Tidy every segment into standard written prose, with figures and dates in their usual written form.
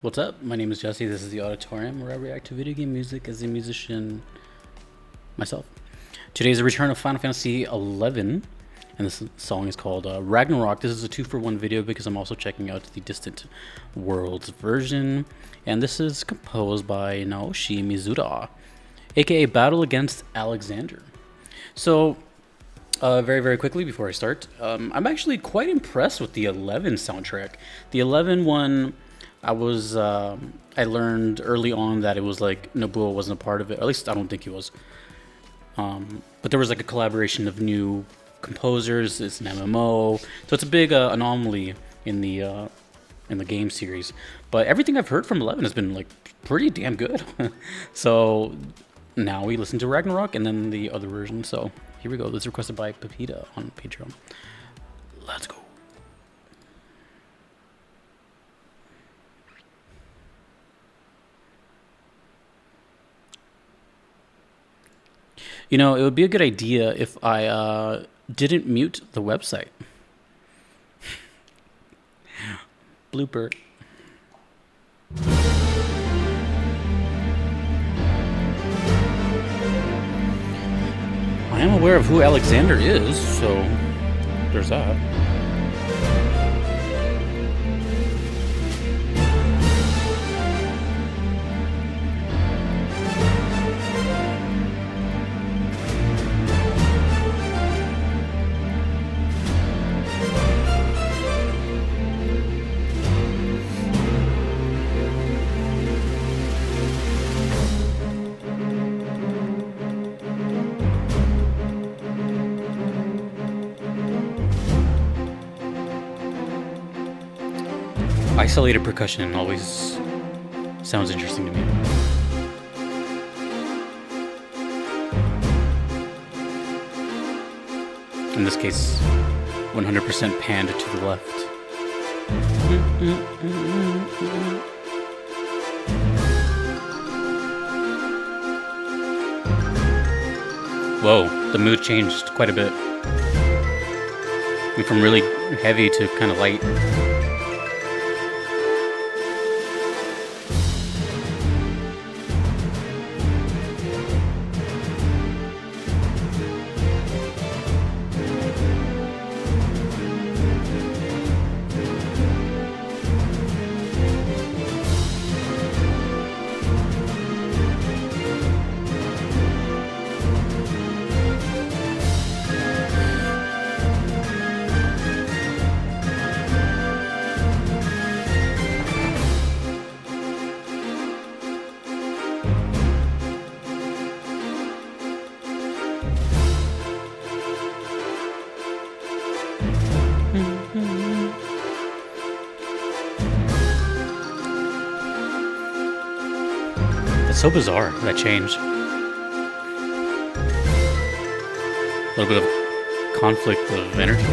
What's up? My name is Jesse. This is the Auditorium, where I react to video game music as a musician myself. Today is a return of Final Fantasy XI, and this song is called Ragnarok. This is a 2-for-1 video because I'm also checking out the Distant Worlds version, and this is composed by Naoshi Mizuta, aka Battle Against Alexander. So, very quickly before I start, I'm actually quite impressed with the 11 soundtrack. The 11 one, I learned early on that it was like Nobuo wasn't a part of it. Or at least I don't think he was. But there was like a collaboration of new composers. It's an MMO, so it's a big anomaly in the game series. But everything I've heard from 11 has been like pretty damn good. So now we listen to Ragnarok and then the other version. So here we go. This is requested by Pepita on Patreon. Let's go. You know, it would be a good idea if I didn't mute the website. Blooper. I am aware of who Alexander is, so there's that. Isolated percussion always sounds interesting to me. In this case, 100% panned to the left. Whoa, the mood changed quite a bit. Went from really heavy to kind of light. That's so bizarre, that change. A little bit of conflict of energy.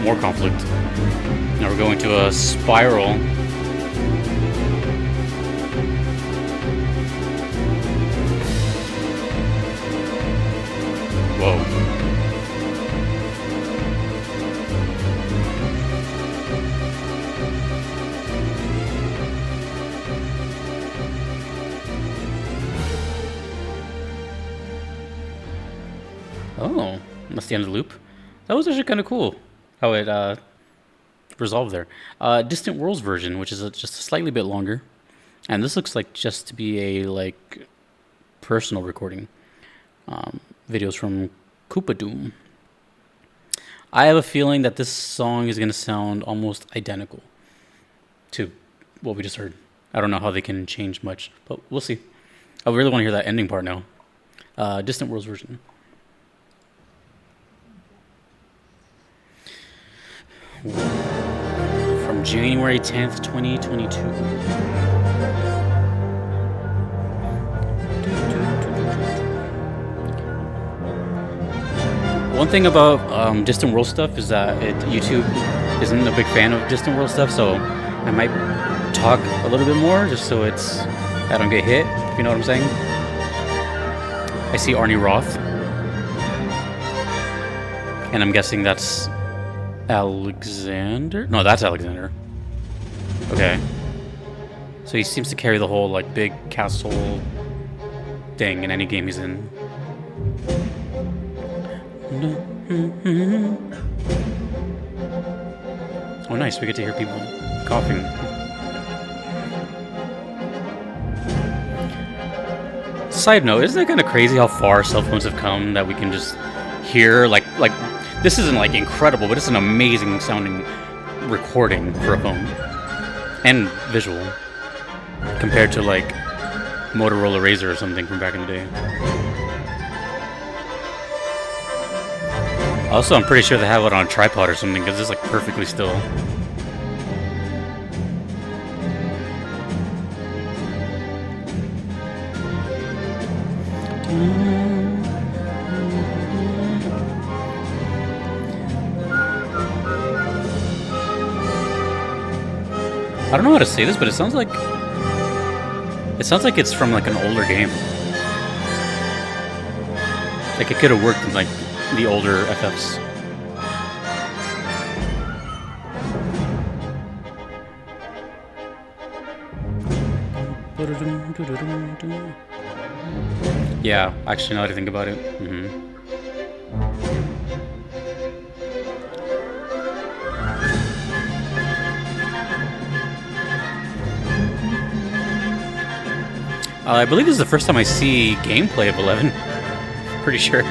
More conflict. Now we're going to a spiral. Whoa. Oh, that's the end of the loop. That was actually kind of cool how it resolved there. Distant Worlds version, which is just a slightly bit longer, and this looks like just to be a personal recording. Videos from Koopa Doom. I have a feeling that this song is going to sound almost identical to what we just heard. I don't know how they can change much, but we'll see. I really want to hear that ending part now. Distant Worlds version. From January 10th, 2022. One thing about Distant World stuff is that YouTube isn't a big fan of Distant World stuff, so I might talk a little bit more just so I don't get hit, if you know what I'm saying. I see Arnie Roth. And I'm guessing that's Alexander? No, that's Alexander. Okay. So he seems to carry the whole, like, big castle thing in any game he's in. Oh, nice. We get to hear people coughing. Side note, isn't it kind of crazy how far cell phones have come that we can just hear, like this isn't, like, incredible, but it's an amazing sounding recording for a phone. And visual. Compared to, like, Motorola Razr or something from back in the day. Also, I'm pretty sure they have it on a tripod or something, because it's, like, perfectly still. I don't know how to say this, but it sounds like it's from, like, an older game. Like, it could have worked in, like, the older FFs. Yeah, actually, now that I think about it. I believe this is the first time I see gameplay of 11. Pretty sure.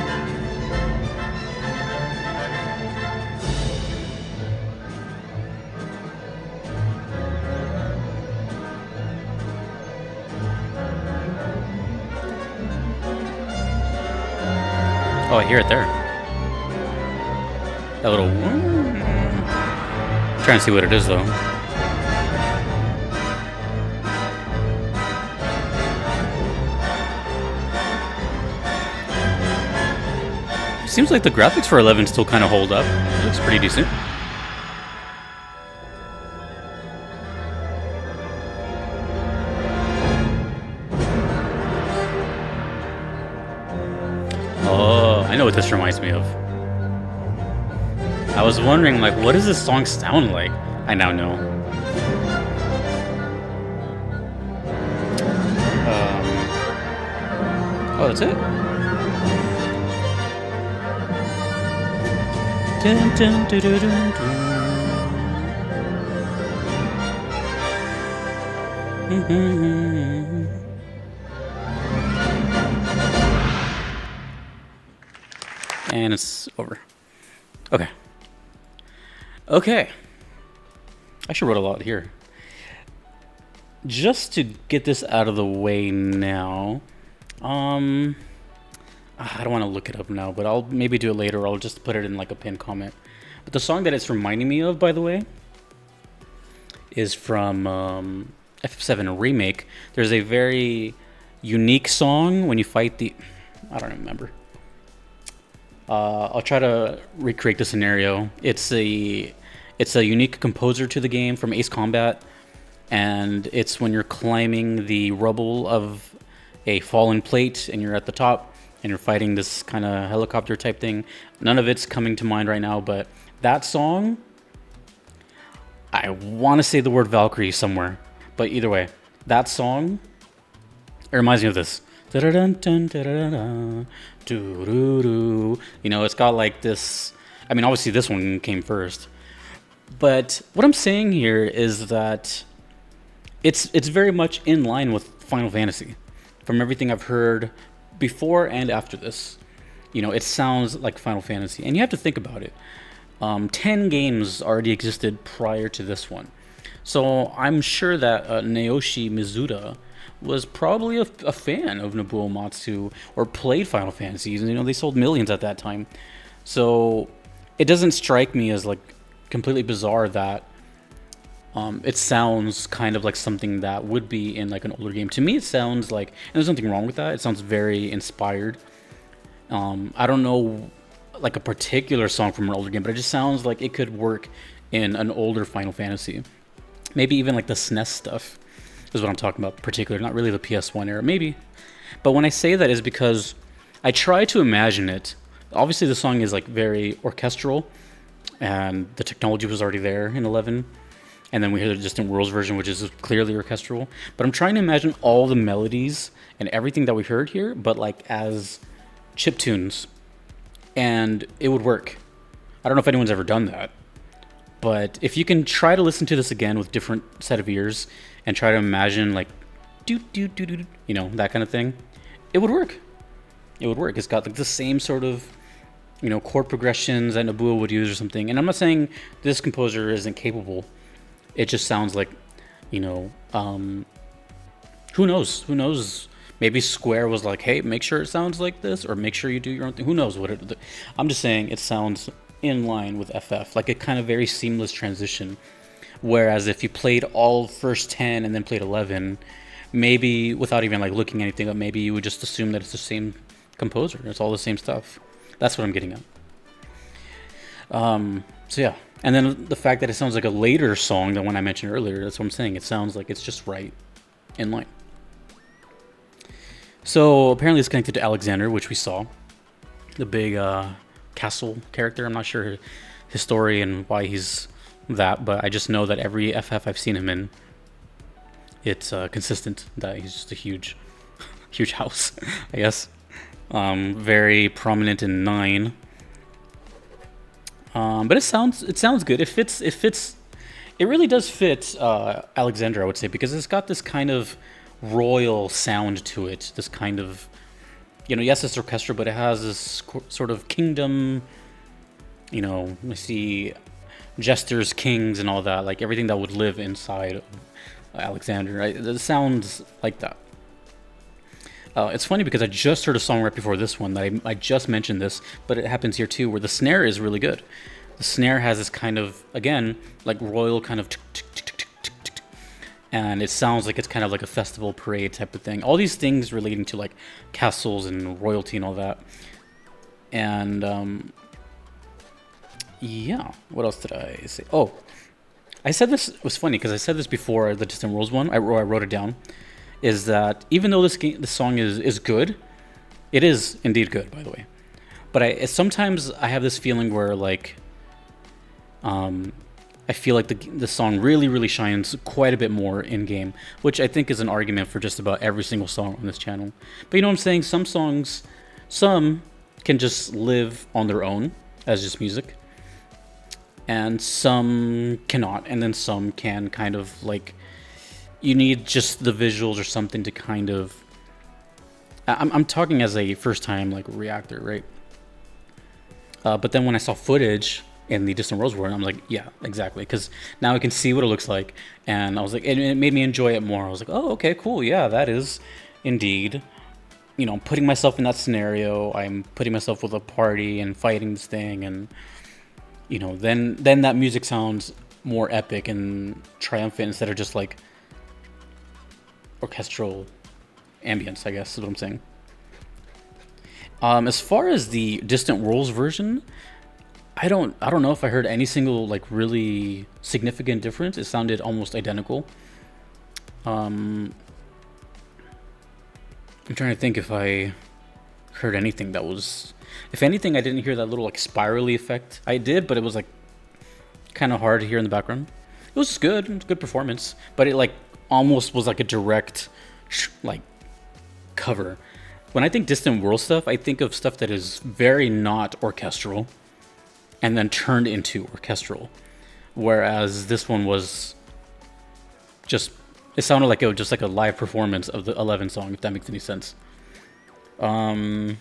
Oh, I hear it there. That little... Trying to see what it is, though. Seems like the graphics for 11 still kind of hold up. It looks pretty decent. Oh, I know what this reminds me of. I was wondering, like, what does this song sound like? I now know. Oh, that's it? Dun, dun, dun, dun, dun, dun. And it's over. Okay. Okay. I actually wrote a lot here. Just to get this out of the way now. I don't want to look it up now, but I'll maybe do it later, or I'll just put it in, like, a pinned comment. But the song that it's reminding me of, by the way, is from FF7 Remake. There's a very unique song when you fight the... I don't remember. I'll try to recreate the scenario. It's a unique composer to the game from Ace Combat, and it's when you're climbing the rubble of a fallen plate, and you're at the top, and you're fighting this kind of helicopter type thing. None of it's coming to mind right now, but that song, I want to say the word Valkyrie somewhere, but either way, that song, it reminds me of this. You know, it's got, like, this... I mean, obviously this one came first. But what I'm saying here is that it's very much in line with Final Fantasy. From everything I've heard before and after this, you know, it sounds like Final Fantasy. And you have to think about it. 10 games already existed prior to this one. So I'm sure that Naoshi Mizuta was probably a fan of Nobuo Uematsu, or played Final Fantasies. You know, they sold millions at that time. So it doesn't strike me as, like, completely bizarre that it sounds kind of like something that would be in, like, an older game. To me, it sounds like, and there's nothing wrong with that, it sounds very inspired. I don't know, like, a particular song from an older game, but it just sounds like it could work in an older Final Fantasy. Maybe even, like, the SNES stuff is what I'm talking about, particular, not really the PS1 era, maybe. But when I say that is because I try to imagine it Obviously, the song is like very orchestral, and the technology was already there in 11. And then we hear the Distant Worlds version, which is clearly orchestral. But I'm trying to imagine all the melodies and everything that we heard here, but like as chip tunes, and it would work. I don't know if anyone's ever done that, but if you can try to listen to this again with different set of ears and try to imagine like do do do do, you know, that kind of thing, it would work. It would work. It's got like the same sort of, you know, chord progressions that Nobuo would use or something. And I'm not saying this composer isn't capable. It just sounds like, you know, who knows? Who knows? Maybe Square was like, hey, make sure it sounds like this, or make sure you do your own thing. Who knows what it? I'm just saying it sounds in line with FF, like a kind of very seamless transition. Whereas if you played all first 10 and then played 11, maybe without even like looking anything up, maybe you would just assume that it's the same composer. It's all the same stuff. That's what I'm getting at. So yeah, and then the fact that it sounds like a later song than one I mentioned earlier. That's what I'm saying. It sounds like it's just right in line. So apparently it's connected to Alexander, which we saw, the big castle character. I'm not sure his story and why he's that, but I just know that every FF I've seen him in, it's consistent that he's just a huge, huge house, I guess. Very prominent in 9. But it sounds good. It fits. It really does fit Alexander, I would say, because it's got this kind of royal sound to it. This kind of, you know, yes, it's orchestral, but it has this sort of kingdom. You know, I see jesters, kings, and all that. Like everything that would live inside of Alexander. Right? It sounds like that. It's funny because I just heard a song right before this one that I just mentioned this, but it happens here too, where the snare is really good. The snare has this kind of, again, like royal kind of, and it sounds like it's kind of like a festival parade type of thing. All these things relating to like castles and royalty and all that. And yeah, what else did I say? Oh, I said this, it was funny because I said this before the Distant Worlds one. I wrote it down. Is that even though this song is good, it is indeed good, by the way. But sometimes I have this feeling where like, I feel like the song really shines quite a bit more in game, which I think is an argument for just about every single song on this channel. But you know what I'm saying? Some songs, some can just live on their own as just music, and some cannot, and then some can kind of like. You need just the visuals or something to kind of. I'm talking as a first time like reactor, right? But then when I saw footage in the Distant Worlds one, I'm like, yeah, exactly, because now I can see what it looks like, and I was like, it made me enjoy it more. I was like, oh, okay, cool, yeah, that is indeed, you know, putting myself in that scenario. I'm putting myself with a party and fighting this thing, and you know, then that music sounds more epic and triumphant instead of just like. Orchestral ambience, I guess is what I'm saying. As far as the Distant Worlds version, I don't know if I heard any single like really significant difference. It sounded almost identical. I'm trying to think if I heard anything that was. If anything, I didn't hear that little like spirally effect. I did, but it was like kind of hard to hear in the background. It was good. It was a good performance, but it like. Almost was like a direct like cover. When I think Distant World stuff, I think of stuff that is very not orchestral and then turned into orchestral, whereas this one was just it sounded like it was just like a live performance of the 11 song, if that makes any sense. Now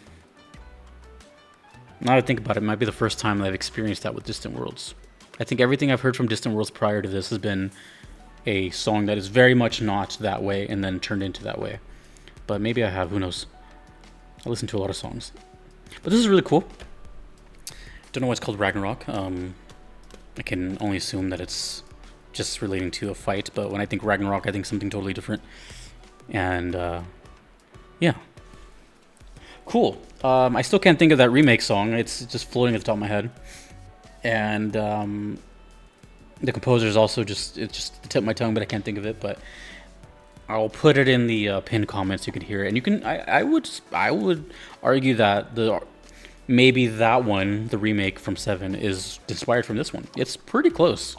that I think about it, it might be the first time I've experienced that with Distant Worlds. I think everything I've heard from Distant Worlds prior to this has been a song that is very much not that way and then turned into that way. But maybe I have, who knows. I listen to a lot of songs. But this is really cool. Don't know why it's called Ragnarok. I can only assume that it's just relating to a fight, but when I think Ragnarok, I think something totally different. And yeah. Cool. I still can't think of that remake song. It's just floating at the top of my head. And the composer is also just tip of my tongue, but I can't think of it. But I'll put it in the pinned comments. You can hear it, and you can. I would argue that maybe that one, the remake from 7, is inspired from this one. It's pretty close.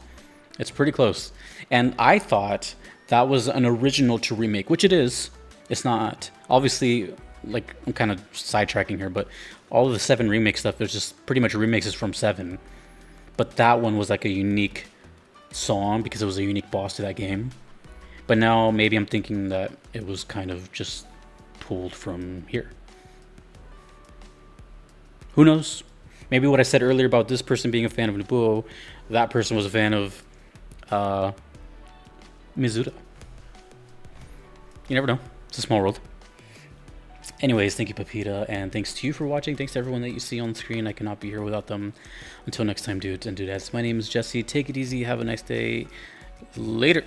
It's pretty close. And I thought that was an original to remake, which it is. It's not. Obviously, like, I'm kind of sidetracking here, but all of the 7 remake stuff, there's just pretty much remixes from 7. But that one was like a unique song because it was a unique boss to that game. But now maybe I'm thinking that it was kind of just pulled from here. Who knows? Maybe what I said earlier about this person being a fan of Nobuo, that person was a fan of Mizuta. You never know. It's a small world. Anyways, thank you, Pepita, and thanks to you for watching. Thanks to everyone that you see on the screen. I cannot be here without them. Until next time, dudes and dudettes, my name is Jesse. Take it easy. Have a nice day. Later.